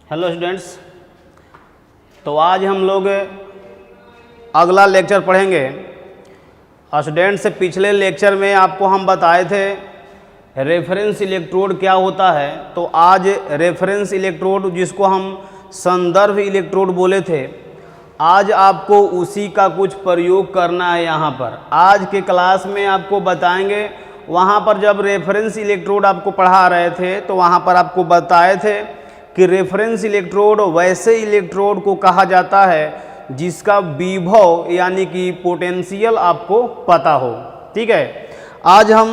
Hello students, तो आज हम लोग अगला लेक्चर पढ़ेंगे। स्टूडेंट्स, पिछले लेक्चर में आपको हम बताए थे रेफरेंस इलेक्ट्रोड क्या होता है। तो आज रेफरेंस इलेक्ट्रोड, जिसको हम संदर्भ इलेक्ट्रोड बोले थे, आज आपको उसी का कुछ प्रयोग करना है। यहाँ पर आज के क्लास में आपको बताएंगे। वहाँ पर जब रेफरेंस इलेक्ट्रोड आपको पढ़ा रहे थे तो वहाँ पर आपको बताए थे कि रेफरेंस इलेक्ट्रोड वैसे इलेक्ट्रोड को कहा जाता है जिसका विभव यानी कि पोटेंशियल आपको पता हो। ठीक है, आज हम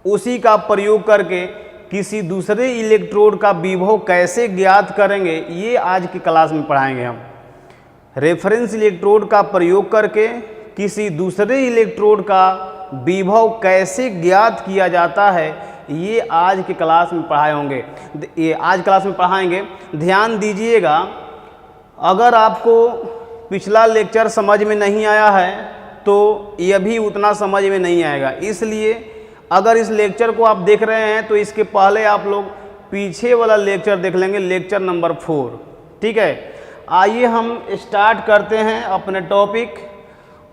उसी का प्रयोग करके किसी दूसरे इलेक्ट्रोड का विभव कैसे ज्ञात करेंगे, ये आज की क्लास में पढ़ाएंगे। हम रेफरेंस इलेक्ट्रोड का प्रयोग करके किसी दूसरे इलेक्ट्रोड का विभव कैसे ज्ञात किया जाता है, ये आज की क्लास में पढ़ाए होंगे। ये आज क्लास में पढ़ाएंगे। ध्यान दीजिएगा, अगर आपको पिछला लेक्चर समझ में नहीं आया है तो यह भी उतना समझ में नहीं आएगा। इसलिए अगर इस लेक्चर को आप देख रहे हैं तो इसके पहले आप लोग पीछे वाला लेक्चर देख लेंगे, लेक्चर नंबर 4। ठीक है, आइए हम स्टार्ट करते हैं अपने टॉपिक।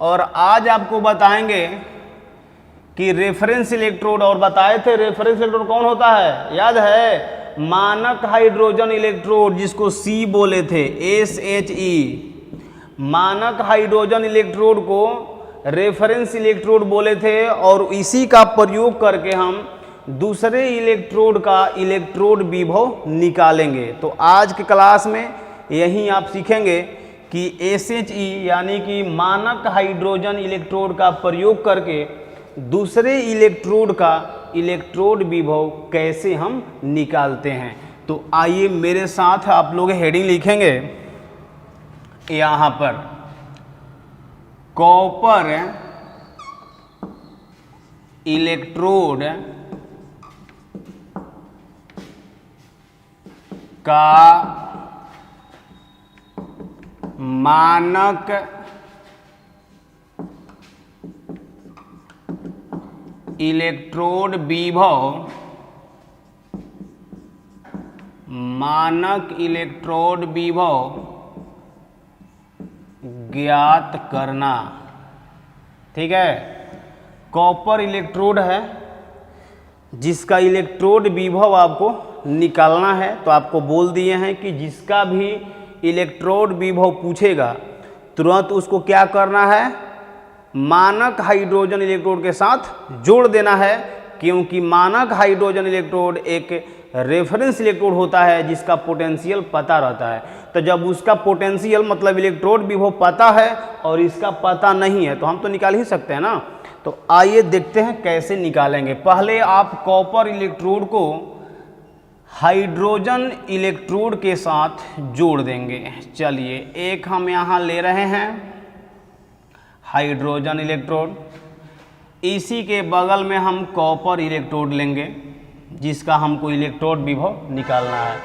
और आज आपको बताएंगे कि रेफरेंस इलेक्ट्रोड, और बताए थे रेफरेंस इलेक्ट्रोड कौन होता है, याद है? मानक हाइड्रोजन इलेक्ट्रोड, जिसको सी बोले थे, SHE। मानक हाइड्रोजन इलेक्ट्रोड को रेफरेंस इलेक्ट्रोड बोले थे, और इसी का प्रयोग करके हम दूसरे इलेक्ट्रोड का इलेक्ट्रोड विभव निकालेंगे। तो आज के क्लास में यही आप सीखेंगे कि SHE यानी कि मानक हाइड्रोजन इलेक्ट्रोड का प्रयोग करके दूसरे इलेक्ट्रोड का इलेक्ट्रोड विभव कैसे हम निकालते हैं। तो आइए मेरे साथ आप लोग हेडिंग लिखेंगे यहाँ पर, कॉपर इलेक्ट्रोड का मानक इलेक्ट्रोड विभव, मानक इलेक्ट्रोड विभव ज्ञात करना। ठीक है, कॉपर इलेक्ट्रोड है जिसका इलेक्ट्रोड विभव आपको निकालना है। तो आपको बोल दिए हैं कि जिसका भी इलेक्ट्रोड विभव पूछेगा तुरंत उसको क्या करना है, मानक हाइड्रोजन इलेक्ट्रोड के साथ जोड़ देना है, क्योंकि मानक हाइड्रोजन इलेक्ट्रोड एक रेफरेंस इलेक्ट्रोड होता है जिसका पोटेंशियल पता रहता है। तो जब उसका पोटेंशियल मतलब इलेक्ट्रोड विभव पता है और इसका पता नहीं है तो हम तो निकाल ही सकते हैं ना। तो आइए देखते हैं कैसे निकालेंगे। पहले आप कॉपर इलेक्ट्रोड को हाइड्रोजन इलेक्ट्रोड के साथ जोड़ देंगे। चलिए, एक हम यहाँ ले रहे हैं हाइड्रोजन इलेक्ट्रोड, इसी के बगल में हम कॉपर इलेक्ट्रोड लेंगे जिसका हमको इलेक्ट्रोड विभव निकालना है।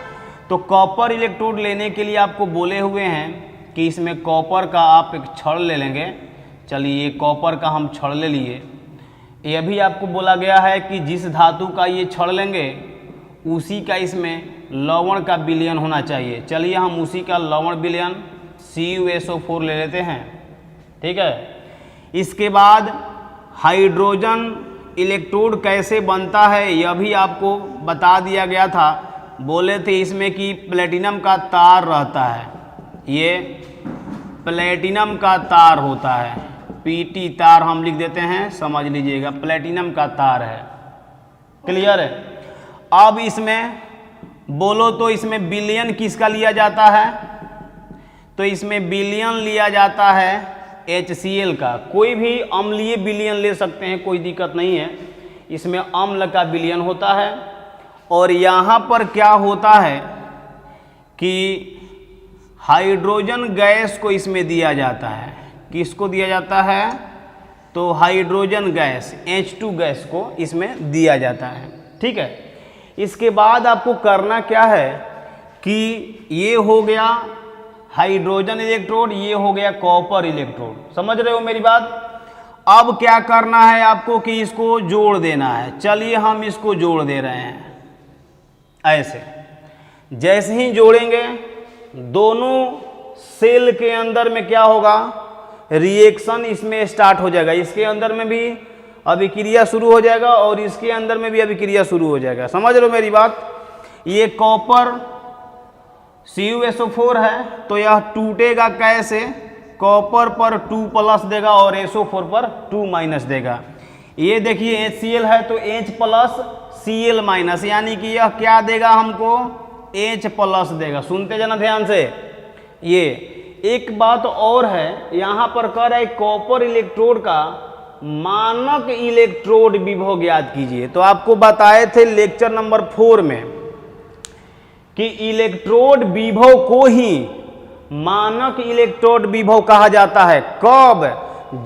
तो कॉपर इलेक्ट्रोड लेने के लिए आपको बोले हुए हैं कि इसमें कॉपर का आप एक छड़ ले लेंगे। चलिए, कॉपर का हम छड़ ले लिए। यह भी आपको बोला गया है कि जिस धातु का ये छड़ लेंगे उसी का इसमें लवण का विलयन होना चाहिए। चलिए, हम उसी का लवण विलयन CuSO4 ले लेते हैं। ठीक है, इसके बाद हाइड्रोजन इलेक्ट्रोड कैसे बनता है यह भी आपको बता दिया गया था। बोले थे इसमें कि प्लेटिनम का तार रहता है, ये प्लेटिनम का तार होता है, PT तार हम लिख देते हैं, समझ लीजिएगा, प्लेटिनम का तार है। क्लियर है? अब इसमें बोलो तो इसमें विलयन किसका लिया जाता है, तो इसमें विलयन लिया जाता है HCl का। कोई भी अम्लीय विलयन ले सकते हैं, कोई दिक्कत नहीं है। इसमें अम्ल का विलयन होता है। और यहाँ पर क्या होता है कि हाइड्रोजन गैस को इसमें दिया जाता है। किसको दिया जाता है? तो हाइड्रोजन गैस H2 गैस को इसमें दिया जाता है। ठीक है, इसके बाद आपको करना क्या है कि ये हो गया हाइड्रोजन इलेक्ट्रोड, ये हो गया कॉपर इलेक्ट्रोड। समझ रहे हो मेरी बात? अब क्या करना है आपको कि इसको जोड़ देना है। चलिए, हम इसको जोड़ दे रहे हैं ऐसे। जैसे ही जोड़ेंगे दोनों सेल के अंदर में क्या होगा, रिएक्शन इसमें स्टार्ट हो जाएगा। इसके अंदर में भी अभिक्रिया शुरू हो जाएगा और इसके अंदर में भी अभिक्रिया शुरू हो जाएगा। समझ लो मेरी बात। ये कॉपर CuSO4 है तो यह टूटेगा कैसे, कॉपर पर 2+ देगा और SO4 पर 2- देगा। ये देखिए HCl है तो H+Cl-, यानी कि यह क्या देगा हमको, H+ देगा। सुनते जाना ध्यान से। ये एक बात और है, यहाँ पर कह रहा है कॉपर इलेक्ट्रोड का मानक इलेक्ट्रोड विभव ज्ञात कीजिए। तो आपको बताए थे लेक्चर नंबर 4 में कि इलेक्ट्रोड विभव को ही मानक इलेक्ट्रोड विभव कहा जाता है। कब,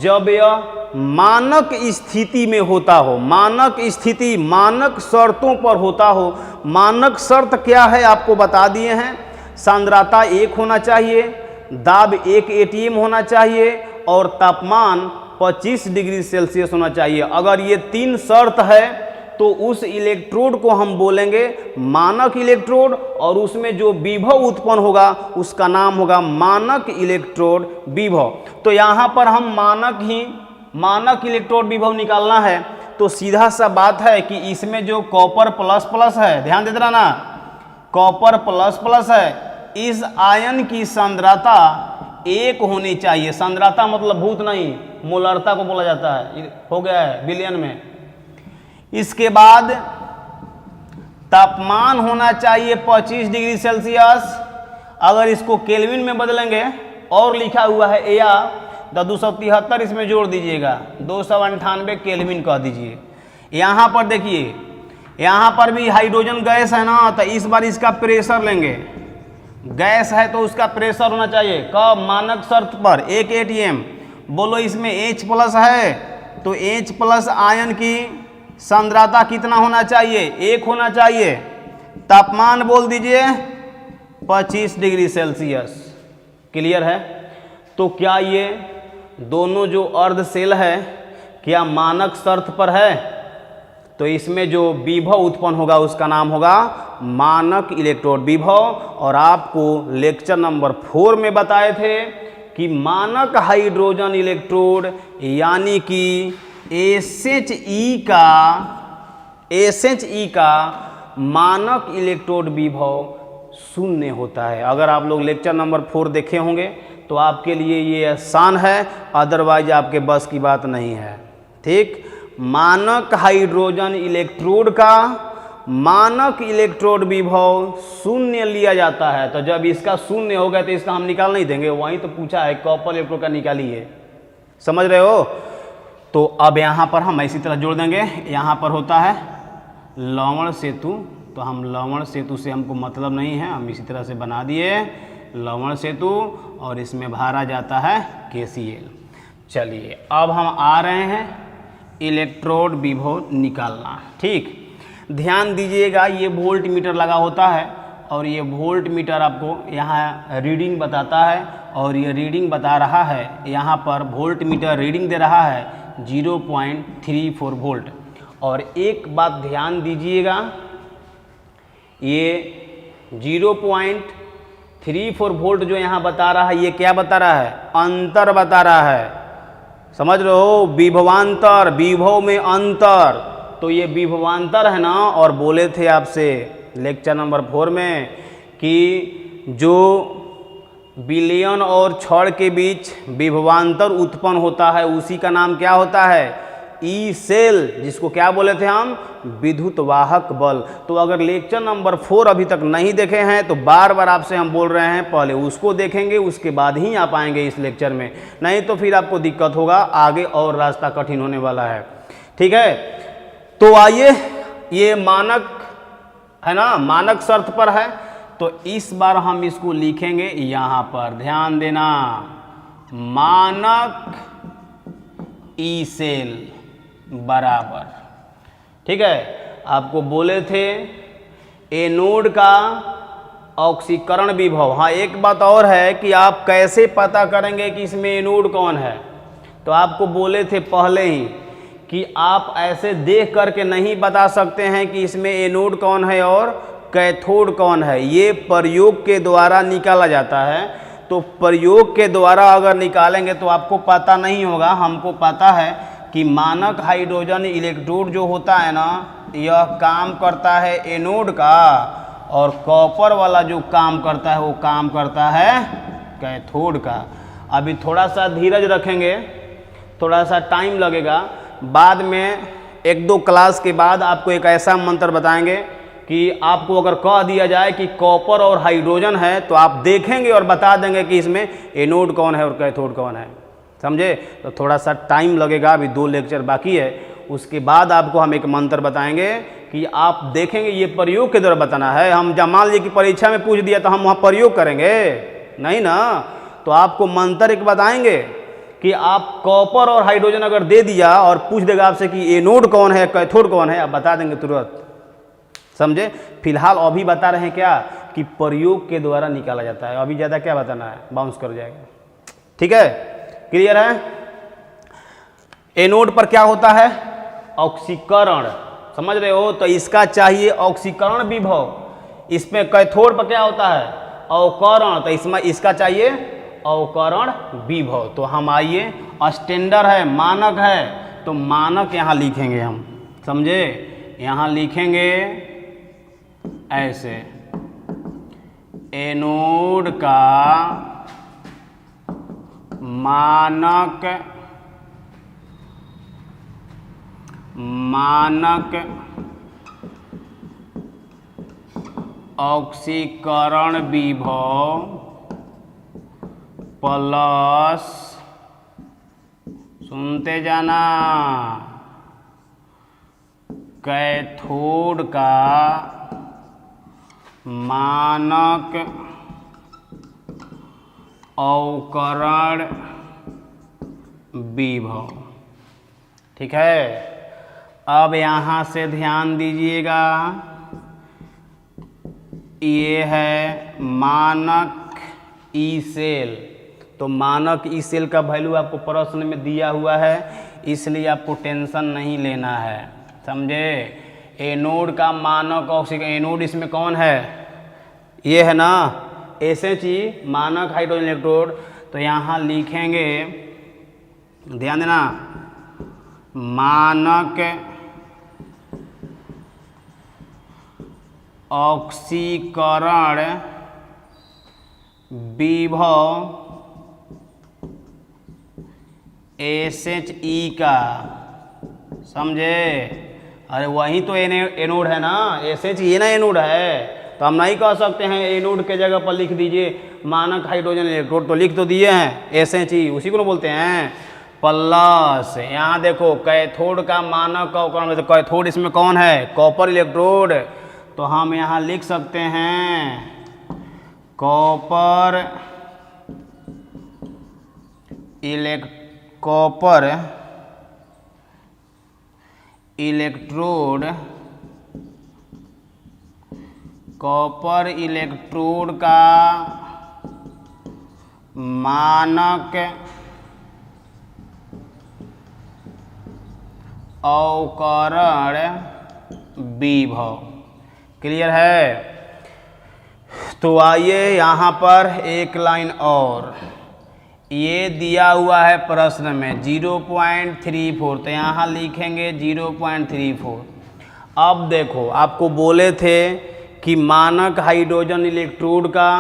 जब यह मानक स्थिति में होता हो। मानक स्थिति मानक शर्तों पर होता हो। मानक शर्त क्या है आपको बता दिए हैं। सांद्रता 1 होना चाहिए, दाब 1 atm होना चाहिए और तापमान 25 डिग्री सेल्सियस होना चाहिए। अगर ये 3 शर्त है तो उस इलेक्ट्रोड को हम बोलेंगे मानक इलेक्ट्रोड और उसमें जो विभव उत्पन्न होगा उसका नाम होगा मानक इलेक्ट्रोड विभव। तो यहाँ पर हम मानक इलेक्ट्रोड विभव निकालना है तो सीधा सा बात है कि इसमें जो कॉपर प्लस है, ध्यान देते रहना, कॉपर प्लस है, इस आयन की सांद्रता 1 होनी चाहिए। सांद्रता मतलब भूत नहीं, मोलरता को बोला जाता है, हो गया है बिलियन में। इसके बाद तापमान होना चाहिए 25 डिग्री सेल्सियस। अगर इसको केल्विन में बदलेंगे और लिखा हुआ है एया तो 273 इसमें जोड़ दीजिएगा, 298 केल्विन कह दीजिए। यहाँ पर देखिए, यहाँ पर भी हाइड्रोजन गैस है ना, तो इस बार इसका प्रेशर लेंगे। गैस है तो उसका प्रेशर होना चाहिए कब, मानक शर्त पर 1 atm। बोलो इसमें H+ है तो H+ आयन की सांद्रता कितना होना चाहिए, 1 होना चाहिए। तापमान बोल दीजिए 25 डिग्री सेल्सियस। क्लियर है। तो क्या ये दोनों जो अर्ध सेल है क्या मानक शर्त पर है, तो इसमें जो विभव उत्पन्न होगा उसका नाम होगा मानक इलेक्ट्रोड विभव। और आपको लेक्चर नंबर 4 में बताए थे कि मानक हाइड्रोजन इलेक्ट्रोड यानी कि SHE का मानक इलेक्ट्रोड विभव 0 होता है। अगर आप लोग लेक्चर नंबर 4 देखे होंगे तो आपके लिए ये आसान है, अदरवाइज आपके बस की बात नहीं है। ठीक, मानक हाइड्रोजन इलेक्ट्रोड का मानक इलेक्ट्रोड विभव 0 लिया जाता है। तो जब इसका 0 हो गया तो इसका हम निकाल नहीं देंगे, वहीं तो पूछा है कॉपर इलेक्ट्रोड का निकालिए। समझ रहे हो। तो अब यहाँ पर हम इसी तरह जोड़ देंगे। यहाँ पर होता है लवण सेतु, तो हम लवण सेतु से हमको मतलब नहीं है, हम इसी तरह से बना दिए लवण सेतु और इसमें भरा जाता है KCl। चलिए अब हम आ रहे हैं इलेक्ट्रोड विभव निकालना। ठीक, ध्यान दीजिएगा, ये वोल्ट मीटर लगा होता है और ये वोल्ट मीटर आपको यहाँ रीडिंग बताता है और ये रीडिंग बता रहा है, यहाँ पर वोल्ट मीटर रीडिंग दे रहा है 0.34 वोल्ट। और एक बात ध्यान दीजिएगा, ये 0.34 वोल्ट जो यहाँ बता रहा है ये क्या बता रहा है, अंतर बता रहा है। समझ रहे हो, विभवांतर, विभव में अंतर। तो ये विभवांतर है ना। और बोले थे आपसे लेक्चर नंबर 4 में कि जो विलयन और क्षण के बीच विभवांतर उत्पन्न होता है उसी का नाम क्या होता है, ई सेल, जिसको क्या बोले थे हम, विद्युत वाहक बल। तो अगर लेक्चर नंबर 4 अभी तक नहीं देखे हैं तो बार बार आपसे हम बोल रहे हैं पहले उसको देखेंगे, उसके बाद ही आप आएंगे इस लेक्चर में, नहीं तो फिर आपको दिक्कत होगा, आगे और रास्ता कठिन होने वाला है। ठीक है, तो आइए, ये मानक है ना, मानक शर्त पर है, तो इस बार हम इसको लिखेंगे यहाँ पर, ध्यान देना, मानक ई सेल बराबर। ठीक है, आपको बोले थे एनोड का ऑक्सीकरण विभव। हाँ, एक बात और है कि आप कैसे पता करेंगे कि इसमें एनोड कौन है, तो आपको बोले थे पहले ही कि आप ऐसे देख करके नहीं बता सकते हैं कि इसमें एनोड कौन है और कैथोड कौन है, ये प्रयोग के द्वारा निकाला जाता है। तो प्रयोग के द्वारा अगर निकालेंगे तो आपको पता नहीं होगा, हमको पता है कि मानक हाइड्रोजन इलेक्ट्रोड जो होता है ना, यह काम करता है एनोड का, और कॉपर वाला जो काम करता है वो काम करता है कैथोड का। अभी थोड़ा सा धीरज रखेंगे, थोड़ा सा टाइम लगेगा, बाद में 1-2 क्लास के बाद आपको एक ऐसा मंत्र बताएंगे कि आपको अगर कह दिया जाए कि कॉपर और हाइड्रोजन है तो आप देखेंगे और बता देंगे कि इसमें एनोड कौन है और कैथोड कौन है, समझे। तो थोड़ा सा टाइम लगेगा, अभी 2 लेक्चर बाकी है, उसके बाद आपको हम एक मंत्र बताएंगे कि आप देखेंगे, ये प्रयोग के द्वारा बताना है। हम जब मान लीजिए कि परीक्षा में पूछ दिया तो हम वहाँ प्रयोग करेंगे नहीं ना, तो आपको मंत्र एक बताएंगे कि आप कॉपर और हाइड्रोजन अगर दे दिया और पूछ देगा आपसे कि एनोड कौन है कैथोड कौन है, आप बता देंगे तुरंत, समझे। फिलहाल अभी बता रहे हैं क्या कि प्रयोग के द्वारा निकाला जाता है, अभी ज़्यादा क्या बताना है, बाउंस कर जाएगा, ठीक है, क्लियर है। एनोड पर क्या होता है, ऑक्सीकरण, समझ रहे हो, तो इसका चाहिए ऑक्सीकरण विभव। इसमें कैथोड पर क्या होता है, अवकरण, तो इसमें इसका चाहिए अवकरण विभव। तो हम आइए, स्टैंडर्ड है, मानक है, तो मानक यहाँ लिखेंगे हम, समझे। यहाँ लिखेंगे ऐसे, एनोड का मानक ऑक्सीकरण विभव प्लस, सुनते जाना, कैथोड का मानक अवकरण विभव, ठीक है। अब यहाँ से ध्यान दीजिएगा, ये है मानक ई सेल, तो मानक ई सेल का वैल्यू आपको प्रश्न में दिया हुआ है, इसलिए आपको टेंशन नहीं लेना है, समझे। एनोड का मानक ऑक्सीकरण, एनोड इसमें कौन है, ये है ना SHE, मानक हाइड्रोजन इलेक्ट्रोड। तो यहाँ लिखेंगे, ध्यान देना, मानक ऑक्सीकरण विभव SHE का, समझे। अरे वही तो एनोड है ना, SHE ना एनोड है, तो हम नहीं कह सकते हैं एनोड के जगह पर लिख दीजिए मानक हाइड्रोजन इलेक्ट्रोड, तो लिख तो दिए हैं SHE, उसी को बोलते हैं। प्लस यहाँ देखो, कैथोड का मानक अवकरण, तो कैथोड इसमें कौन है, कॉपर इलेक्ट्रोड, तो हम यहाँ लिख सकते हैं कॉपर इलेक्ट्रोड, कॉपर इलेक्ट्रोड का मानक अवकरण विभव, क्लियर है। तो आइए यहाँ पर एक लाइन और, ये दिया हुआ है प्रश्न में 0.34, तो यहाँ लिखेंगे 0.34। अब देखो, आपको बोले थे कि मानक हाइड्रोजन इलेक्ट्रोड का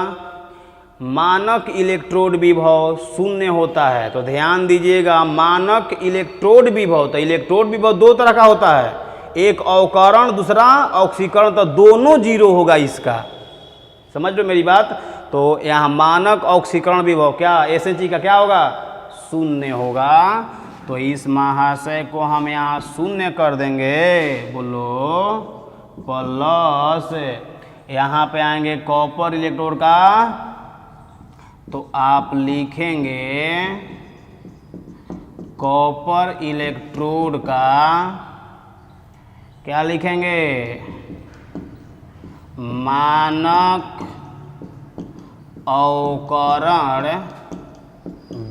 मानक इलेक्ट्रोड विभव 0 होता है, तो ध्यान दीजिएगा, मानक इलेक्ट्रोड विभव, तो इलेक्ट्रोड विभव 2 तरह का होता है, एक अवकरण, दूसरा ऑक्सीकरण, तो दोनों 0 होगा इसका, समझ लो मेरी बात। तो यहाँ मानक ऑक्सीकरण विभव क्या, SHE का क्या होगा, 0 होगा, तो इस महाशय को हम यहाँ 0 कर देंगे, बोलो, प्लस यहाँ पे आएंगे कॉपर इलेक्ट्रोड का, तो आप लिखेंगे कॉपर इलेक्ट्रोड का, क्या लिखेंगे, मानक अवकरण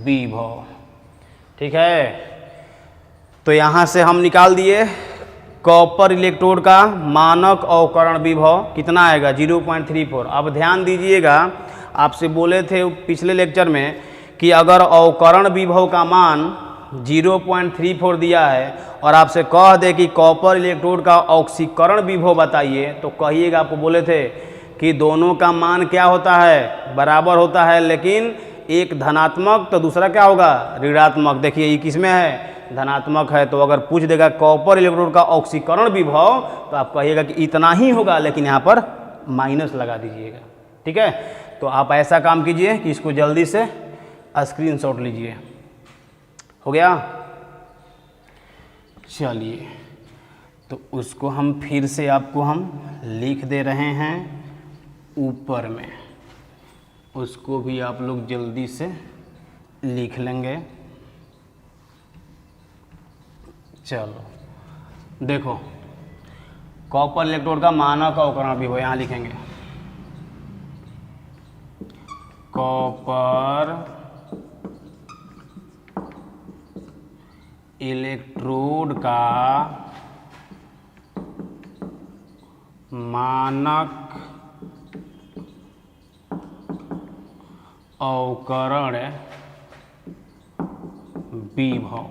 विभव, ठीक है। तो यहाँ से हम निकाल दिए कॉपर इलेक्ट्रोड का मानक अवकरण विभव कितना आएगा 0.34। अब ध्यान दीजिएगा, आपसे बोले थे पिछले लेक्चर में कि अगर अवकरण विभव का मान 0.34 दिया है और आपसे कह दे कि कॉपर इलेक्ट्रोड का ऑक्सीकरण विभव बताइए, तो कहिएगा, आपको बोले थे कि दोनों का मान क्या होता है, बराबर होता है, लेकिन एक धनात्मक तो दूसरा क्या होगा, ऋणात्मक। देखिए ये किसमें है, धनात्मक है। तो अगर पूछ देगा कॉपर इलेक्ट्रोड का ऑक्सीकरण विभव, तो आप कहिएगा कि इतना ही होगा, लेकिन यहाँ पर माइनस लगा दीजिएगा। ठीक है, तो आप ऐसा काम कीजिए कि इसको जल्दी से स्क्रीनशॉट लीजिए। हो गया, चलिए, तो उसको हम फिर से आपको हम लिख दे रहे हैं ऊपर में, उसको भी आप लोग जल्दी से लिख लेंगे। चलो देखो, कॉपर इलेक्ट्रोड का मानक अवकरण विभव यहाँ लिखेंगे, कॉपर इलेक्ट्रोड का मानक अवकरण विभव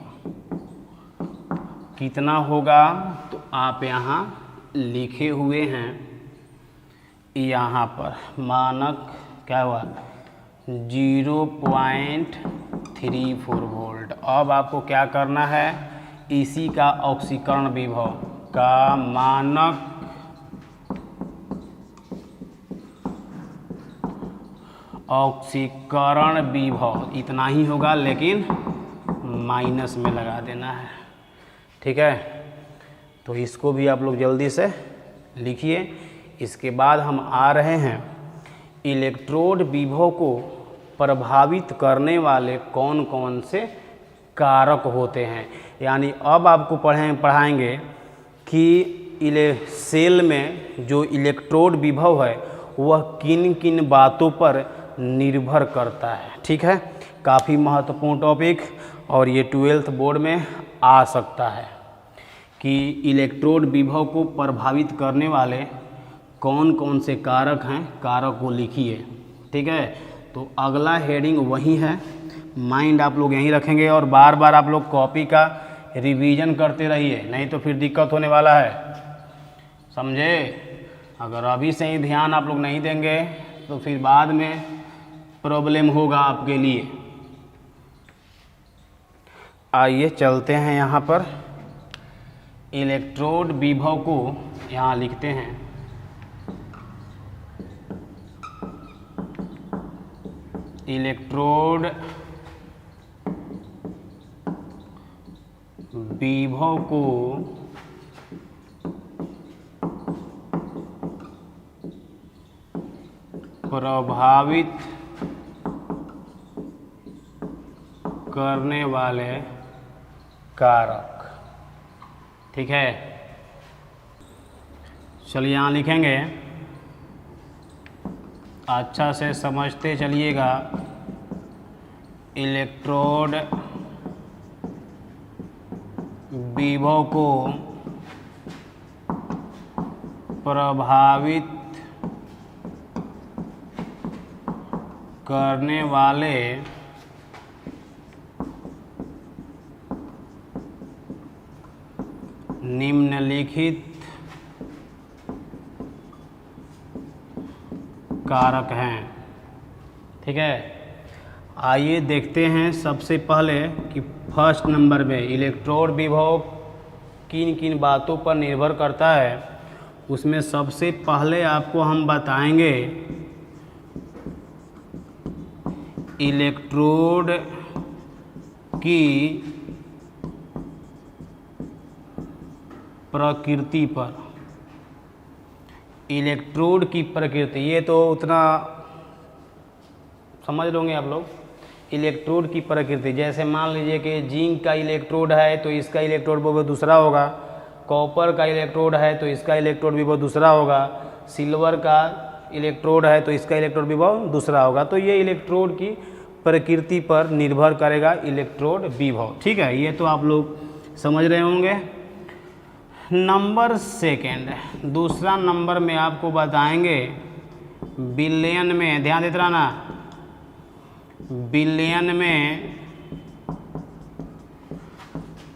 कितना होगा, तो आप यहाँ लिखे हुए हैं, यहाँ पर मानक क्या हुआ 0.34 वोल्ट। अब आपको क्या करना है, इसी का ऑक्सीकरण विभव का मानक ऑक्सीकरण विभव इतना ही होगा, लेकिन माइनस में लगा देना है। ठीक है, तो इसको भी आप लोग जल्दी से लिखिए। इसके बाद हम आ रहे हैं इलेक्ट्रोड विभव को प्रभावित करने वाले कौन कौन से कारक होते हैं। यानी अब आपको पढ़ाएंगे कि सेल में जो इलेक्ट्रोड विभव है वह किन किन बातों पर निर्भर करता है। ठीक है, काफ़ी महत्वपूर्ण टॉपिक, और ये 12th बोर्ड में आ सकता है कि इलेक्ट्रोड विभव को प्रभावित करने वाले कौन कौन से कारक हैं, कारक को लिखिए। ठीक है, तो अगला हेडिंग वही है, माइंड आप लोग यहीं रखेंगे, और बार बार आप लोग कॉपी का रिवीजन करते रहिए, नहीं तो फिर दिक्कत होने वाला है, समझे। अगर अभी से ही ध्यान आप लोग नहीं देंगे तो फिर बाद में प्रॉब्लम होगा आपके लिए। आइए चलते हैं यहाँ पर, इलेक्ट्रोड विभव को यहाँ लिखते हैं, इलेक्ट्रोड विभव को प्रभावित करने वाले कारक। ठीक है, चलिए यहाँ लिखेंगे, अच्छा से समझते चलिएगा। इलेक्ट्रोड विभव को प्रभावित करने वाले निम्नलिखित कारक हैं। ठीक है, आइए देखते हैं सबसे पहले कि फर्स्ट नंबर में इलेक्ट्रोड विभव किन किन बातों पर निर्भर करता है। उसमें सबसे पहले आपको हम बताएंगे इलेक्ट्रोड की प्रकृति पर। इलेक्ट्रोड की प्रकृति, ये तो उतना समझ लोगे आप लोग। इलेक्ट्रोड की प्रकृति, जैसे मान लीजिए कि जिंक का इलेक्ट्रोड है तो इसका इलेक्ट्रोड विभव दूसरा होगा, कॉपर का इलेक्ट्रोड है तो इसका इलेक्ट्रोड विभव दूसरा होगा, सिल्वर का इलेक्ट्रोड है तो इसका इलेक्ट्रोड विभव दूसरा होगा। तो ये इलेक्ट्रोड की प्रकृति पर निर्भर करेगा इलेक्ट्रोड विभव। ठीक है, ये तो आप लोग समझ रहे होंगे। नंबर सेकेंड, दूसरा नंबर में आपको बताएंगे बिलियन में, ध्यान देते रहना, बिलियन में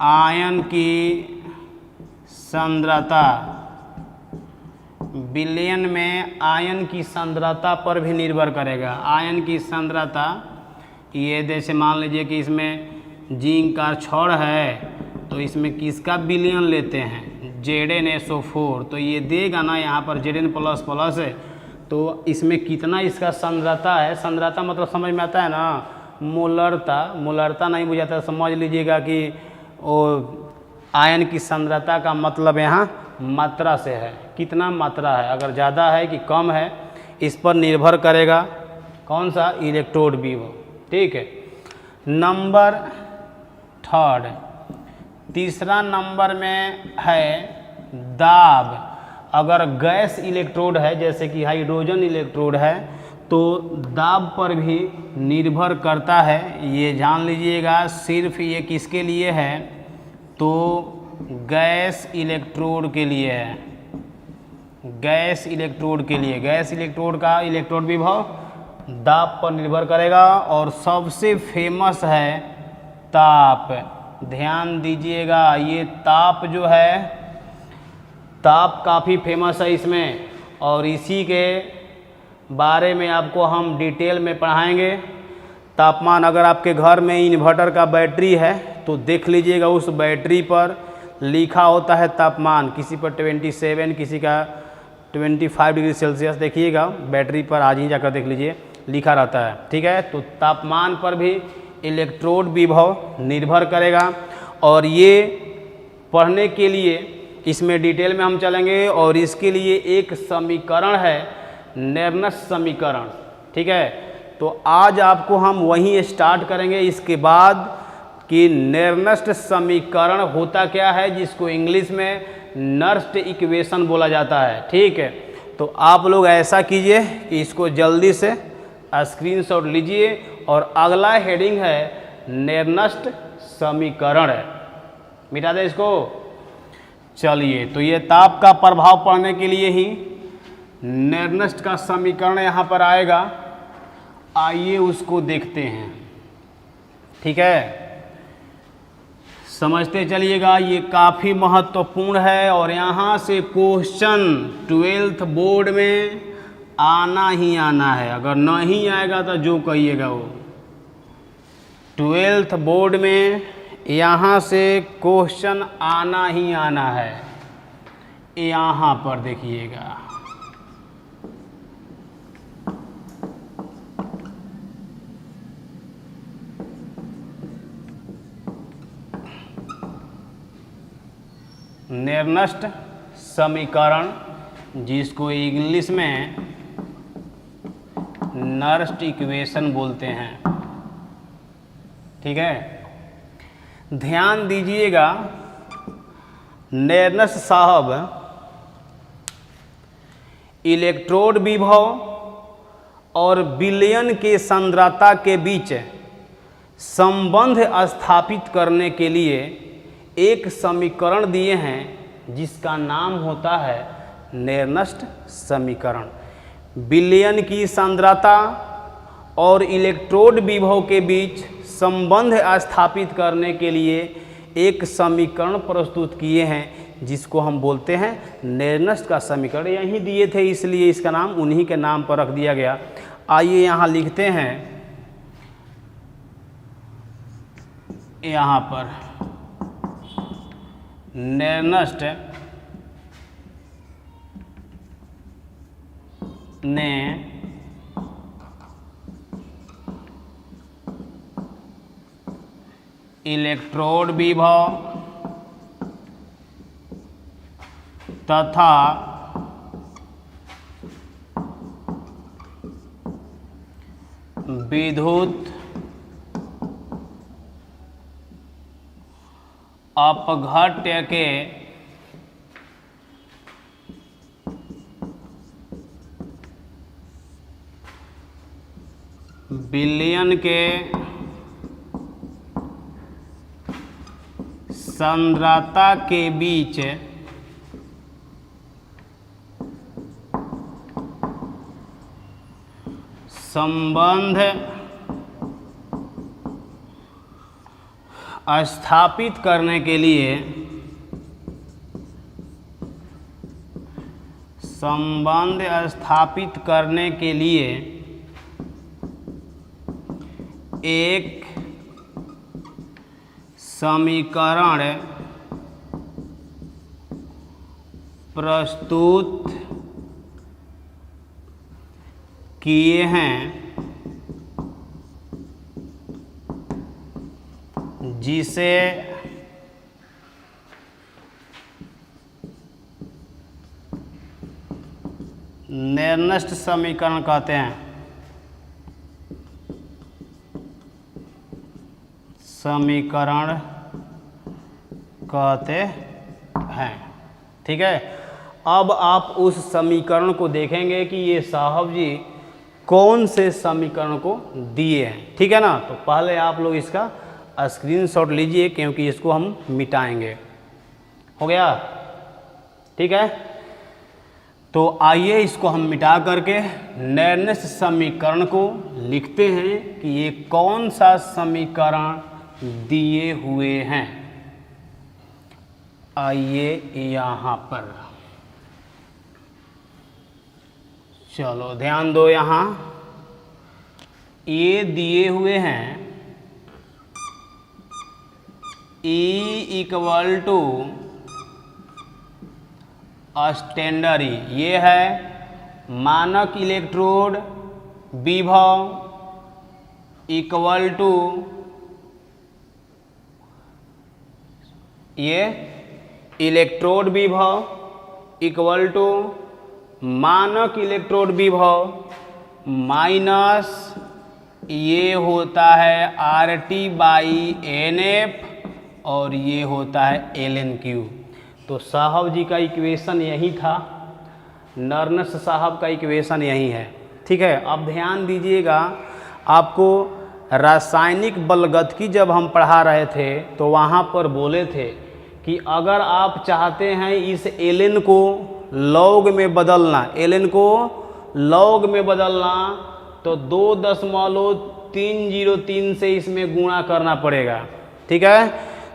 आयन की सांद्रता, बिलियन में आयन की सांद्रता पर भी निर्भर करेगा। आयन की सांद्रता, ये जैसे मान लीजिए कि इसमें जिंक का छड़ है तो इसमें किसका बिलियन लेते हैं, Zn-SO4, तो ये देगा ना यहाँ पर Zn++ है, तो इसमें कितना इसका सांद्रता है। सांद्रता मतलब समझ में आता है ना, मोलरता, मोलरता नहीं बुझाता, समझ लीजिएगा कि वो आयन की सांद्रता का मतलब यहाँ मात्रा से है, कितना मात्रा है, अगर ज़्यादा है कि कम है इस पर निर्भर करेगा कौन सा, इलेक्ट्रोड विभव। ठीक है। नंबर थर्ड, तीसरा नंबर में है दाब। अगर गैस इलेक्ट्रोड है जैसे कि हाइड्रोजन इलेक्ट्रोड है तो दाब पर भी निर्भर करता है। ये जान लीजिएगा, सिर्फ ये किसके लिए है, तो गैस इलेक्ट्रोड के लिए है, गैस इलेक्ट्रोड के लिए। गैस इलेक्ट्रोड का इलेक्ट्रोड विभव दाब पर निर्भर करेगा। और सबसे फेमस है ताप, ध्यान दीजिएगा, ये ताप जो है, ताप काफ़ी फेमस है इसमें, और इसी के बारे में आपको हम डिटेल में पढ़ाएंगे। तापमान, अगर आपके घर में इन्वर्टर का बैटरी है तो देख लीजिएगा, उस बैटरी पर लिखा होता है तापमान, किसी पर 27, किसी का 25 डिग्री सेल्सियस, देखिएगा बैटरी पर, आज ही जाकर देख लीजिए, लिखा रहता है। ठीक है, तो तापमान पर भी इलेक्ट्रोड विभव निर्भर करेगा। और ये पढ़ने के लिए इसमें डिटेल में हम चलेंगे, और इसके लिए एक समीकरण है, नेर्नस्ट समीकरण। ठीक है, तो आज आपको हम वहीं स्टार्ट करेंगे, इसके बाद कि नेर्नस्ट समीकरण होता क्या है, जिसको इंग्लिश में नर्स्ट इक्वेशन बोला जाता है। ठीक है, तो आप लोग ऐसा कीजिए कि इसको जल्दी से स्क्रीनशॉट लीजिए, और अगला हेडिंग है नेर्नस्ट समीकरण, मिटा दे इसको। चलिए, तो ये ताप का प्रभाव पढ़ने के लिए ही नेर्नस्ट का समीकरण यहाँ पर आएगा, आइए उसको देखते हैं। ठीक है, समझते चलिएगा, ये काफ़ी महत्वपूर्ण है, और यहाँ से क्वेश्चन 12th बोर्ड में आना ही आना है, अगर नहीं आएगा तो जो कहिएगा वो। 12th बोर्ड में यहाँ से क्वेश्चन आना ही आना है, यहाँ पर देखिएगा। नेर्नस्ट समीकरण, जिसको इंग्लिश में नर्स्ट इक्वेशन बोलते हैं। ठीक है, ध्यान दीजिएगा, नेर्नस्ट साहब इलेक्ट्रोड विभव और विलयन के सांद्रता के बीच संबंध स्थापित करने के लिए एक समीकरण दिए हैं, जिसका नाम होता है नेर्नस्ट समीकरण। विलयन की सांद्रता और इलेक्ट्रोड विभव के बीच संबंध स्थापित करने के लिए एक समीकरण प्रस्तुत किए हैं, जिसको हम बोलते हैं नेर्नस्ट का समीकरण। यहीं दिए थे, इसलिए इसका नाम उन्हीं के नाम पर रख दिया गया। आइए यहाँ लिखते हैं, यहाँ पर नेर्नस्ट ने इलेक्ट्रोड विभव तथा विद्युत अपघट्य के विलयन के सांद्रता के बीच संबंध स्थापित करने के लिए एक समीकरण प्रस्तुत किए हैं जिसे निर्दिष्ट समीकरण कहते हैं। ठीक है। अब आप उस समीकरण को देखेंगे कि ये साहब जी कौन से समीकरण को दिए हैं। ठीक है ना। तो पहले आप लोग इसका स्क्रीनशॉट लीजिए क्योंकि इसको हम मिटाएंगे। हो गया। ठीक है। तो आइए इसको हम मिटा करके निर्दिष्ट समीकरण को लिखते हैं कि ये कौन सा समीकरण दिए हुए हैं। आइए यहाँ पर चलो ध्यान दो। यहाँ ये दिए हुए हैं E = स्टैंडर्ड E, ये है मानक इलेक्ट्रोड विभव इक्वल टू ये इलेक्ट्रोड विभव इक्वल टू मानक इलेक्ट्रोड विभव माइनस ये होता है RT/NF और ये होता है ln/Q। तो साहब जी का इक्वेशन यही था, नर्नस साहब का इक्वेशन यही है। ठीक है। अब ध्यान दीजिएगा, आपको रासायनिक बलगतिकी जब हम पढ़ा रहे थे तो वहाँ पर बोले थे कि अगर आप चाहते हैं इस ln को लॉग में बदलना, तो 2.303 से इसमें गुणा करना पड़ेगा। ठीक है।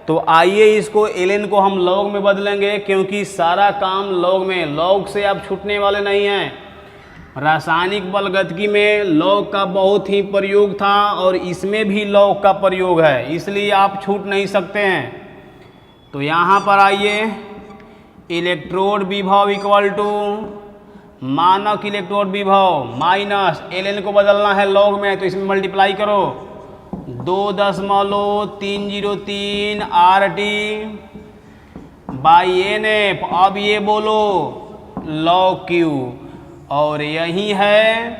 तो आइए इसको ln को हम लॉग में बदलेंगे क्योंकि सारा काम लॉग में, लॉग से आप छूटने वाले नहीं हैं। रासायनिक बलगतिकी में लॉग का बहुत ही प्रयोग था और इसमें भी लॉग का प्रयोग है, इसलिए आप छूट नहीं सकते हैं। तो यहाँ पर आइए, इलेक्ट्रोड विभव इक्वल टू मानक इलेक्ट्रोड विभव माइनस ln को बदलना है लॉग में, तो इसमें मल्टीप्लाई करो 2.303 RT/NF। अब ये बोलो log/Q, और यही है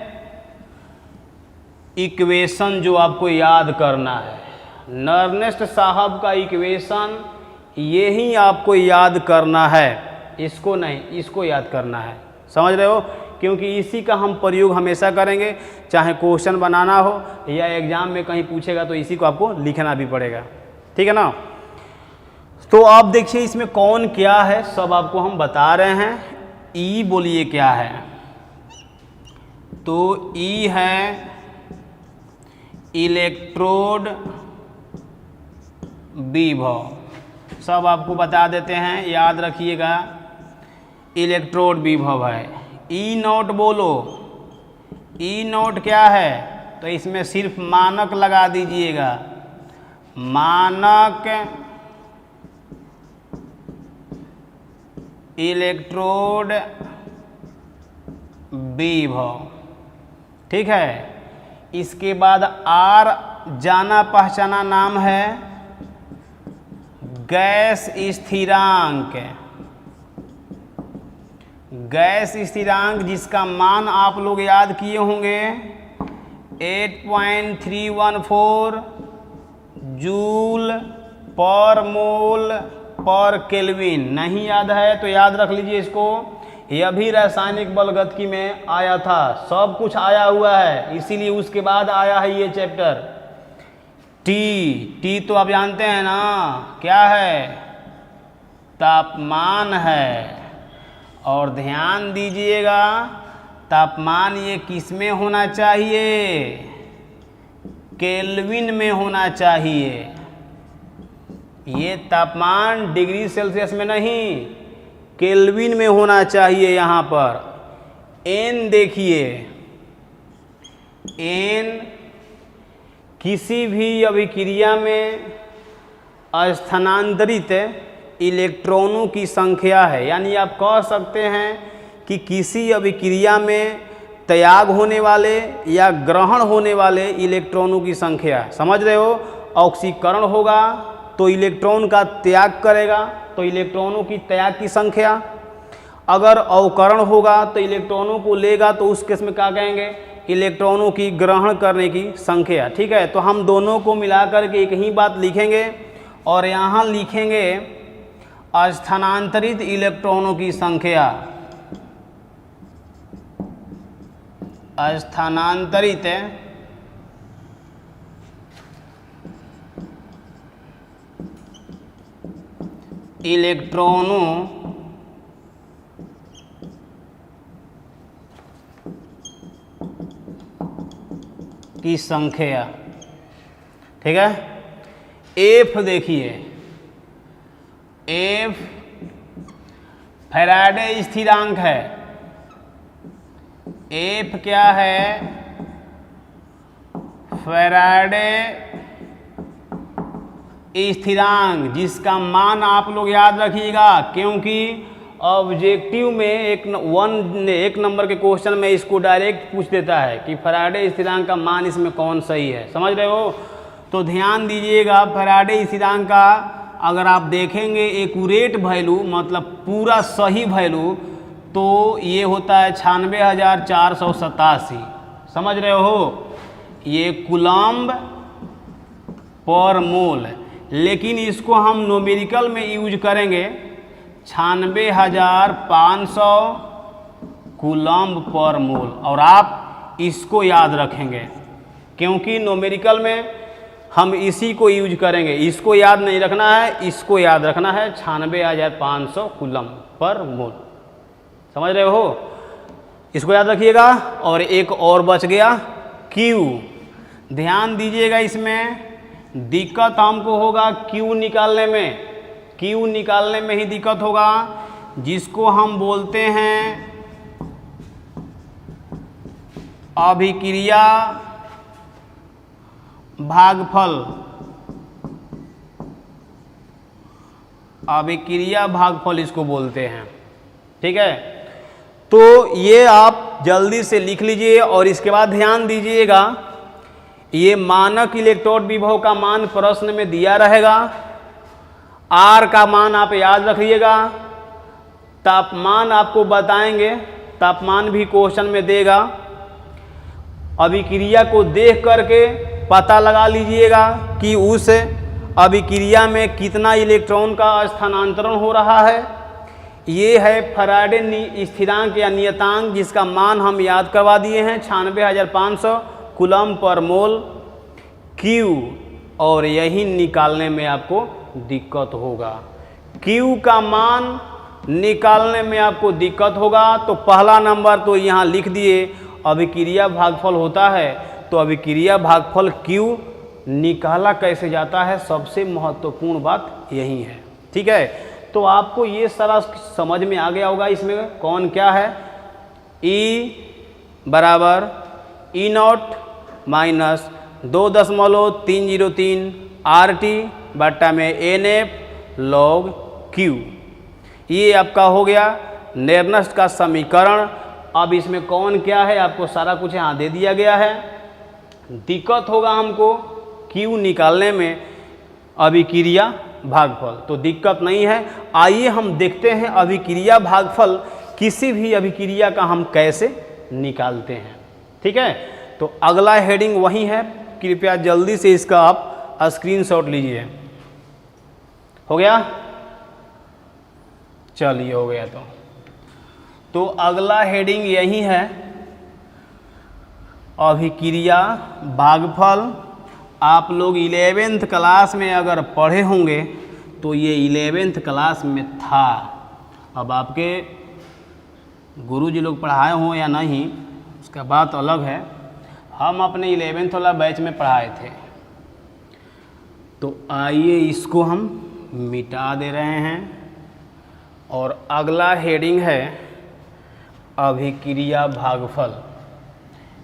इक्वेशन जो आपको याद करना है। नर्नेस्ट साहब का इक्वेशन यही आपको याद करना है, इसको नहीं, इसको याद करना है। समझ रहे हो? क्योंकि इसी का हम प्रयोग हमेशा करेंगे, चाहे क्वेश्चन बनाना हो या एग्जाम में कहीं पूछेगा तो इसी को आपको लिखना भी पड़ेगा। ठीक है ना। तो आप देखिए इसमें कौन क्या है सब आपको हम बता रहे हैं। ई बोलिए क्या है, तो ई है इलेक्ट्रोड विभव, सब आपको बता देते हैं, याद रखिएगा। इलेक्ट्रोड विभव है। ई नॉट बोलो, ई नॉट क्या है, तो इसमें सिर्फ मानक लगा दीजिएगा, मानक इलेक्ट्रोड विभव। ठीक है। इसके बाद आर जाना पहचाना नाम है गैस स्थिरांक। गैस स्थिरांक जिसका मान आप लोग याद किए होंगे 8.314 जूल पर मोल पर केल्विन। नहीं याद है तो याद रख लीजिए इसको, यह भी रासायनिक बलगतिकी में आया था, सब कुछ आया हुआ है, इसीलिए उसके बाद आया है ये चैप्टर। टी तो आप जानते हैं ना क्या है, तापमान है। और ध्यान दीजिएगा तापमान ये किस में होना चाहिए? केल्विन में होना चाहिए। ये तापमान डिग्री सेल्सियस में नहीं, केल्विन में होना चाहिए। यहाँ पर एन देखिए, एन किसी भी अभिक्रिया में स्थानांतरित इलेक्ट्रॉनों की संख्या है। यानी आप कह सकते हैं कि किसी अभिक्रिया में त्याग होने वाले या ग्रहण होने वाले इलेक्ट्रॉनों की संख्या है। समझ रहे हो? ऑक्सीकरण होगा तो इलेक्ट्रॉन का त्याग करेगा, तो इलेक्ट्रॉनों की त्याग की संख्या। अगर अवकरण होगा तो इलेक्ट्रॉनों को लेगा, तो उस केस में क्या कहेंगे? इलेक्ट्रॉनों की ग्रहण करने की संख्या। ठीक है, तो हम दोनों को मिलाकर के एक ही बात लिखेंगे और यहाँ लिखेंगे स्थानांतरित इलेक्ट्रॉनों की संख्या। स्थानांतरित इलेक्ट्रॉनों की संख्या। ठीक है, एफ देखिए, एफ फैराडे स्थिरांक है। एफ क्या है? फैराडे स्थिरांक, जिसका मान आप लोग याद रखिएगा, क्योंकि ऑब्जेक्टिव में एक नंबर के क्वेश्चन में इसको डायरेक्ट पूछ देता है कि फैराडे स्थिरांक का मान इसमें कौन सही है। समझ रहे हो? तो ध्यान दीजिएगा, फैराडे स्थिरांक का अगर आप देखेंगे एक्यूरेट वैल्यू, मतलब पूरा सही वैल्यू, तो ये होता है 96,487। समझ रहे हो? ये कूलम्ब पर मोल, लेकिन इसको हम न्यूमेरिकल में यूज करेंगे 96,500 कूलम्ब पर मोल। और आप इसको याद रखेंगे, क्योंकि न्यूमेरिकल में हम इसी को यूज करेंगे। इसको याद नहीं रखना है, इसको याद रखना है 96,500 कूलम्ब पर मोल। समझ रहे हो? इसको याद रखिएगा। और एक और बच गया Q। ध्यान दीजिएगा, इसमें दिक्कत हमको होगा Q निकालने में। Q निकालने में ही दिक्कत होगा, जिसको हम बोलते हैं अभिक्रिया भागफल। अभिक्रिया भागफल इसको बोलते हैं। ठीक है, तो ये आप जल्दी से लिख लीजिए। और इसके बाद ध्यान दीजिएगा, ये मानक इलेक्ट्रोड विभव का मान प्रश्न में दिया रहेगा। R का मान आप याद रखिएगा। तापमान आपको बताएंगे, तापमान भी क्वेश्चन में देगा। अभिक्रिया को देख करके पता लगा लीजिएगा कि उस अभिक्रिया में कितना इलेक्ट्रॉन का स्थानांतरण हो रहा है। ये है फैराडे स्थिरांक या नियतांक, जिसका मान हम याद करवा दिए हैं 96,500 कूलम्ब पर मोल Q। और यही निकालने में आपको दिक्कत होगा। Q का मान निकालने में आपको दिक्कत होगा। तो पहला नंबर तो यहाँ लिख दिए, अभिक्रिया भागफल होता है। तो अभिक्रिया भागफल Q निकाला कैसे जाता है, सबसे महत्वपूर्ण बात यही है। ठीक है, तो आपको ये सारा समझ में आ गया होगा। इसमें कौन क्या है? E बराबर E0 माइनस 2.303 RT बट्टा में NF log Q। ये आपका हो गया नेर्नस्ट का समीकरण। अब इसमें कौन क्या है आपको सारा कुछ यहाँ दे दिया गया है। दिक्कत होगा हमको Q निकालने में अभिक्रिया भागफल, तो दिक्कत नहीं है। आइए हम देखते हैं अभिक्रिया भागफल किसी भी अभिक्रिया का हम कैसे निकालते हैं। ठीक है, तो अगला हेडिंग वही है। कृपया जल्दी से इसका आप स्क्रीनशॉट लीजिए। हो गया? चलिए, हो गया। तो अगला हेडिंग यही है, अभिक्रिया भागफल। आप लोग 11th क्लास में अगर पढ़े होंगे तो ये 11th क्लास में था। अब आपके गुरुजी लोग पढ़ाए हों या नहीं उसका बात अलग है, हम अपने 11th वाला बैच में पढ़ाए थे। तो आइए इसको हम मिटा दे रहे हैं और अगला हेडिंग है अभिक्रिया भागफल।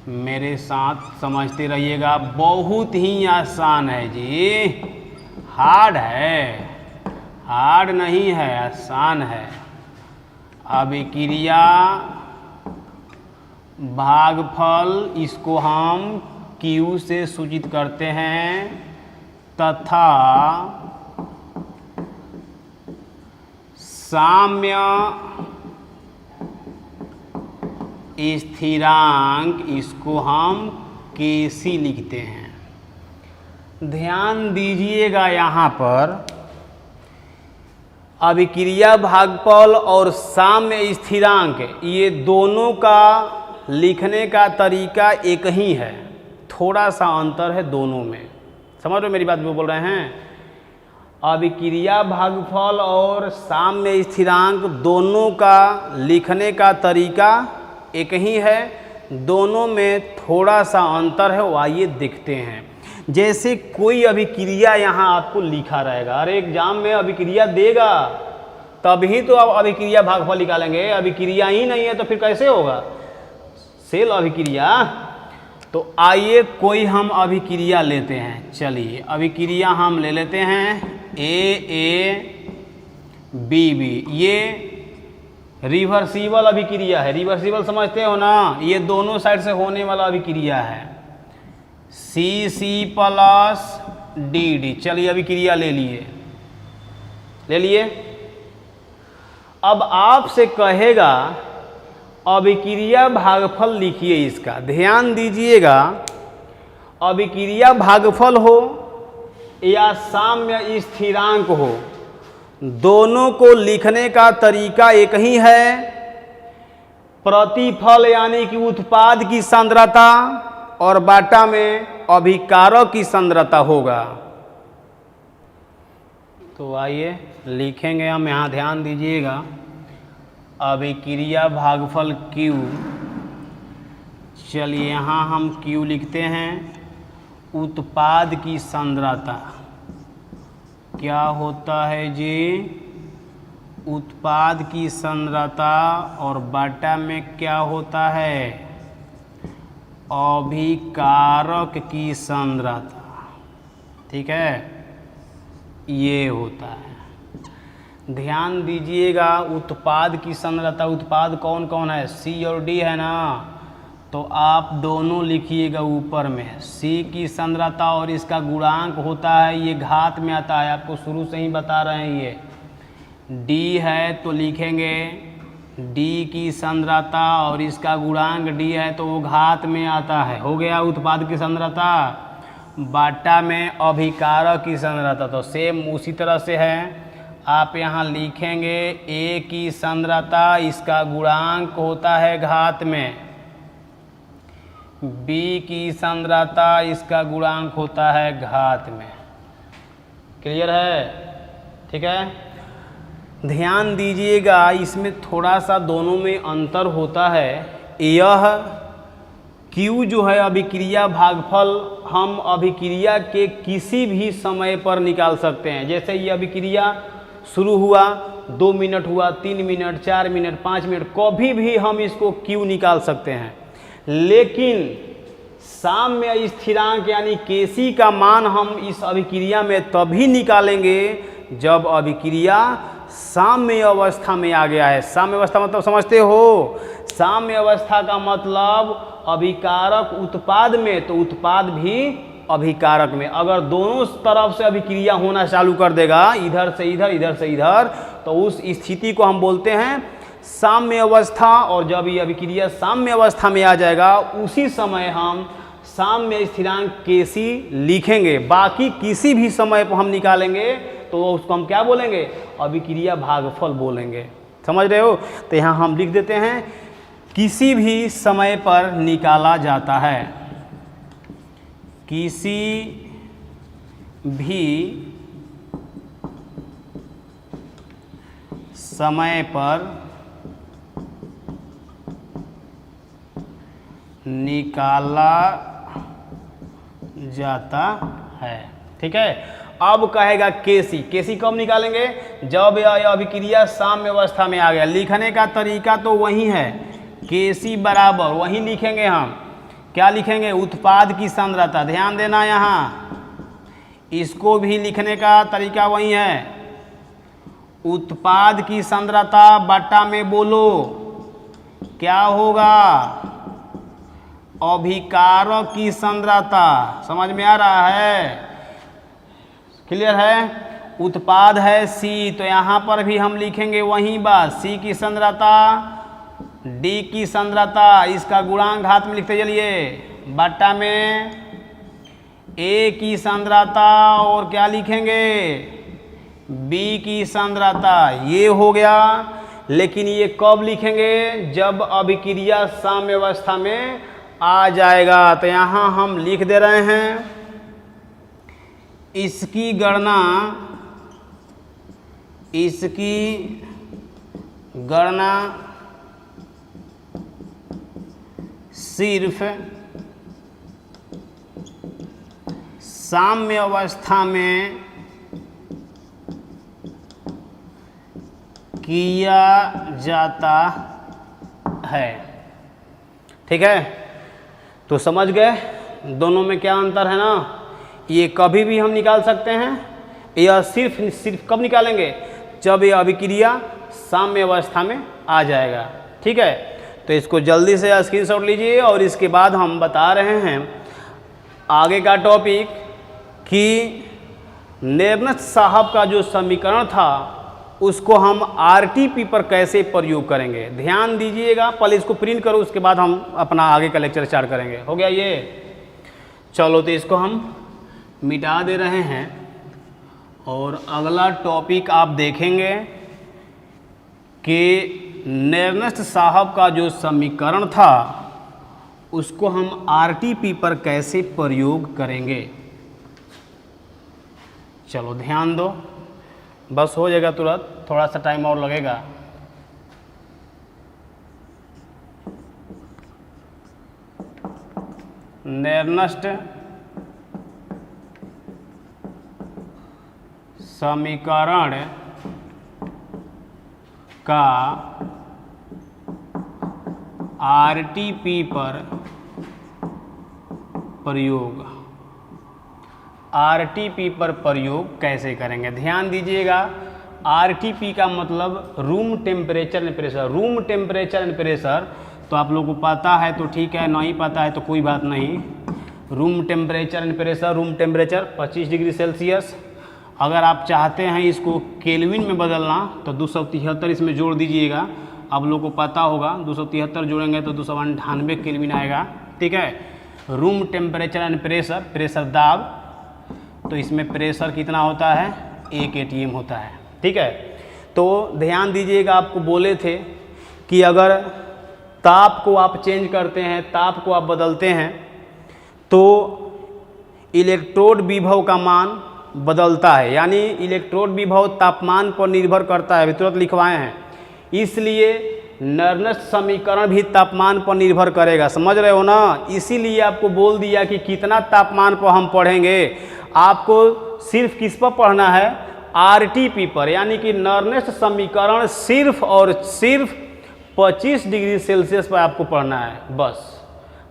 मेरे साथ समझते रहिएगा, बहुत ही आसान है जी, हार्ड है, हार्ड नहीं है, आसान है। अभिक्रिया भागफल इसको हम Q से सूचित करते हैं तथा साम्य स्थिरांक इसको हम Kc लिखते हैं। ध्यान दीजिएगा यहाँ पर अभिक्रिया भागफल और साम्य स्थिरांक ये दोनों का लिखने का तरीका एक ही है, थोड़ा सा अंतर है दोनों में। समझ रहे मेरी बात जो बोल रहे हैं? अभिक्रिया भागफल और साम्य स्थिरांक दोनों का लिखने का तरीका एक ही है, दोनों में थोड़ा सा अंतर है। वो आइए देखते हैं। जैसे कोई अभिक्रिया यहाँ आपको लिखा रहेगा, अरे एग्जाम में अभिक्रिया देगा तभी तो आप अभिक्रिया भागफल निकालेंगे, अभिक्रिया ही नहीं है तो फिर कैसे होगा सेल अभिक्रिया। तो आइए कोई हम अभिक्रिया लेते हैं, चलिए अभिक्रिया हम ले लेते हैं A B, ये रिवर्सिबल अभिक्रिया है। रिवर्सिबल समझते हो ना, ये दोनों साइड से होने वाला अभिक्रिया है। C plus D। चलिए अभिक्रिया ले लिए। अब आपसे कहेगा अभिक्रिया भागफल लिखिए इसका। ध्यान दीजिएगा, अभिक्रिया भागफल हो या साम्य स्थिरांक हो, दोनों को लिखने का तरीका एक ही है। प्रतिफल यानी कि उत्पाद की सांद्रता और बाटा में अभिकारक की सांद्रता होगा। तो आइए लिखेंगे हम यहाँ, ध्यान दीजिएगा, अभिक्रिया भागफल Q। चलिए यहाँ हम Q लिखते हैं, उत्पाद की सांद्रता क्या होता है जी, उत्पाद की सांद्रता और बाटा में क्या होता है, अभिकारक की सांद्रता। ठीक है, ये होता है। ध्यान दीजिएगा, उत्पाद की सांद्रता, उत्पाद कौन कौन है, C और D है ना, तो आप दोनों लिखिएगा ऊपर में। C की सांद्रता और इसका गुणांक होता है, ये घात में आता है, आपको शुरू से ही बता रहे हैं। ये D है तो लिखेंगे D की सांद्रता और इसका गुणांक D है तो वो घात में आता है, हो गया उत्पाद की सांद्रता। बाटा में अभिकारक की सांद्रता, तो सेम उसी तरह से है, आप यहाँ लिखेंगे A की सांद्रता, इसका गुणांक होता है घात में, B की सांद्रता, इसका गुणांक होता है घात में। क्लियर है? ठीक है, ध्यान दीजिएगा, इसमें थोड़ा सा दोनों में अंतर होता है। यह Q जो है अभिक्रिया भागफल, हम अभिक्रिया के किसी भी समय पर निकाल सकते हैं। जैसे ये अभिक्रिया शुरू हुआ, 2 मिनट हुआ, 3 मिनट, 4 मिनट, 5 मिनट, कभी भी हम इसको Q निकाल सकते हैं। लेकिन साम्य स्थिरांक यानी Kc का मान हम इस अभिक्रिया में तभी निकालेंगे जब अभिक्रिया साम्य अवस्था में आ गया है। साम्य अवस्था मतलब समझते हो? साम्य अवस्था का मतलब अभिकारक उत्पाद में, तो उत्पाद भी अभिकारक में। अगर दोनों तरफ से अभिक्रिया होना चालू कर देगा, इधर से इधर, इधर से इधर, तो उस स्थिति को हम बोलते हैं साम्य अवस्था। और जब ये अभिक्रिया साम्य अवस्था में आ जाएगा, उसी समय हम साम्य स्थिरांक Kc लिखेंगे। बाकी किसी भी समय पर हम निकालेंगे तो उसको हम क्या बोलेंगे, अभिक्रिया भागफल बोलेंगे। समझ रहे हो? तो यहाँ हम लिख देते हैं किसी भी समय पर निकाला जाता है, किसी भी समय पर निकाला जाता है। ठीक है, अब कहेगा केसी। केसी कब निकालेंगे? जब यह अभिक्रिया साम्य अवस्था में आ गया। लिखने का तरीका तो वही है, केसी बराबर वही लिखेंगे हम। क्या लिखेंगे? उत्पाद की सांद्रता। ध्यान देना, यहाँ इसको भी लिखने का तरीका वही है, उत्पाद की सांद्रता बटा में बोलो क्या होगा? अभिकारक की सांद्रता। समझ में आ रहा है? क्लियर है? उत्पाद है सी, तो यहाँ पर भी हम लिखेंगे वही बात, सी की सांद्रता, डी की सांद्रता, इसका गुणांक घात में लिखते चलिए, बटा में ए की सांद्रता और क्या लिखेंगे? बी की सांद्रता। ये हो गया। लेकिन ये कब लिखेंगे? जब अभिक्रिया साम्य अवस्था में आ जाएगा। तो यहाँ हम लिख दे रहे हैं, इसकी गणना सिर्फ साम्य अवस्था में किया जाता है। ठीक है, तो समझ गए दोनों में क्या अंतर है ना? ये कभी भी हम निकाल सकते हैं, यह सिर्फ कब निकालेंगे? जब यह अभिक्रिया साम्य अवस्था में आ जाएगा। ठीक है, तो इसको जल्दी से स्क्रीनशॉट लीजिए। और इसके बाद हम बता रहे हैं आगे का टॉपिक कि नेर्नस्ट साहब का जो समीकरण था उसको हम आरटीपी पर कैसे प्रयोग करेंगे। ध्यान दीजिएगा, पहले इसको प्रिंट करो, उसके बाद हम अपना आगे का लेक्चर स्टार्ट करेंगे। हो गया ये? चलो, तो इसको हम मिटा दे रहे हैं और अगला टॉपिक आप देखेंगे कि नेर्नस्ट साहब का जो समीकरण था उसको हम आरटीपी पर कैसे प्रयोग करेंगे। चलो ध्यान दो, बस हो जाएगा तुरंत, थोड़ा सा टाइम और लगेगा। नेर्नस्ट समीकरण का आरटीपी पर प्रयोग, आरटीपी पर प्रयोग कैसे करेंगे? ध्यान दीजिएगा, आरटीपी का मतलब room temperature and pressure. Room temperature and pressure तो आप लोगों को पता है तो ठीक है, नहीं पता है तो कोई बात नहीं। Room temperature and pressure, room temperature 25 degree Celsius. अगर आप चाहते हैं इसको केल्विन में बदलना तो 273 इसमें जोड़ दीजिएगा। आप लोगों को पता होगा 273 जोड़ेंगे तो 298 केल्विन आएगा। ठीक है, room temperature and pressure, pressure दाब, तो इसमें प्रेशर कितना होता है? 1 atm होता है। ठीक है, तो ध्यान दीजिएगा, आपको बोले थे कि अगर ताप को आप चेंज करते हैं, ताप को आप बदलते हैं तो इलेक्ट्रोड विभव का मान बदलता है। यानी इलेक्ट्रोड विभव तापमान पर निर्भर करता है, तुरंत लिखवाए हैं। इसलिए नेर्नस्ट समीकरण भी तापमान पर निर्भर करेगा। समझ रहे हो ना? इसीलिए आपको बोल दिया कि कितना तापमान पर हम पढ़ेंगे। आपको सिर्फ किस पर पढ़ना है? आरटीपी पर। यानी कि नेर्नस्ट समीकरण सिर्फ और सिर्फ 25 डिग्री सेल्सियस पर आपको पढ़ना है बस।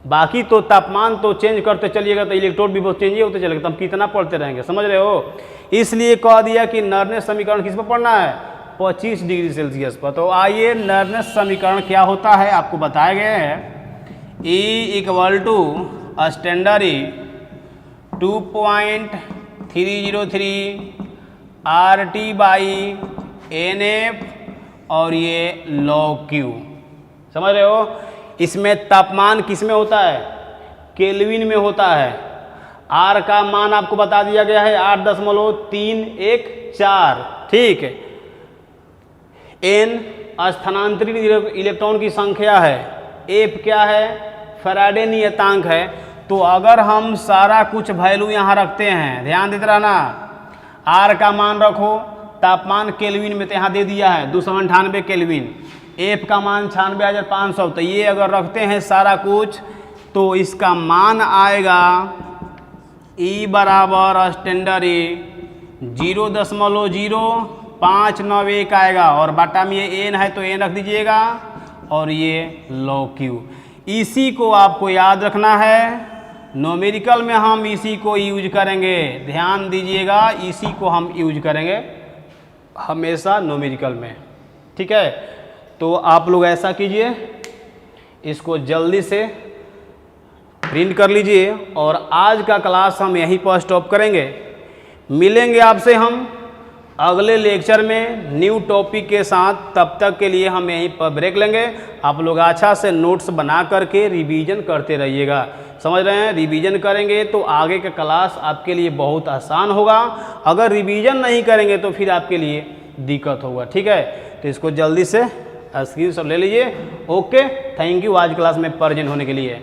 बाकी तो तापमान तो चेंज करते चलिएगा तो इलेक्ट्रोड भी बहुत चेंज ही होते चलेगा, तो हम कितना पढ़ते रहेंगे। समझ रहे हो? इसलिए कह दिया कि नेर्नस्ट समीकरण किस पर पढ़ना है? 25 डिग्री सेल्सियस पर। तो आइए, नेर्नस्ट समीकरण क्या होता है आपको बताए गए हैं। E = स्टैंडर्ड 2.303 RT/NF और ये log Q। समझ रहे हो? इसमें तापमान किस में होता है? केल्विन में होता है। R का मान आपको बता दिया गया है 8.314। ठीक है, N स्थानांतरित इलेक्ट्रॉन की संख्या है, F क्या है? फैराडे नियतांक है। तो अगर हम सारा कुछ वैल्यू यहाँ रखते हैं, ध्यान देते रहना, R का मान रखो, तापमान केल्विन में तो यहाँ दे दिया है 298 केल्विन, F का मान 96,500। तो ये अगर रखते हैं सारा कुछ तो इसका मान आएगा ई बराबर स्टैंडर्ड ए 0.0591 आएगा, और बटा में ये एन है तो एन रख दीजिएगा, और ये log Q। इसी को आपको याद रखना है, न्यूमेरिकल में हम इसी को यूज करेंगे, ध्यान दीजिएगा, इसी को हम यूज करेंगे हमेशा न्यूमेरिकल में, ठीक है। तो आप लोग ऐसा कीजिए, इसको जल्दी से प्रिंट कर लीजिए, और आज का क्लास हम यहीं पर स्टॉप करेंगे। मिलेंगे आपसे हम अगले लेक्चर में न्यू टॉपिक के साथ, तब तक के लिए हम यहीं पर ब्रेक लेंगे। आप लोग अच्छा से नोट्स बना करके रिवीजन करते रहिएगा, समझ रहे हैं। रिवीजन करेंगे तो आगे का क्लास आपके लिए बहुत आसान होगा, अगर रिवीजन नहीं करेंगे तो फिर आपके लिए दिक्कत होगा, ठीक है। तो इसको जल्दी से स्क्रीनशॉट ले लीजिए। ओके, थैंक यू आज क्लास में प्रेजेंट होने के लिए।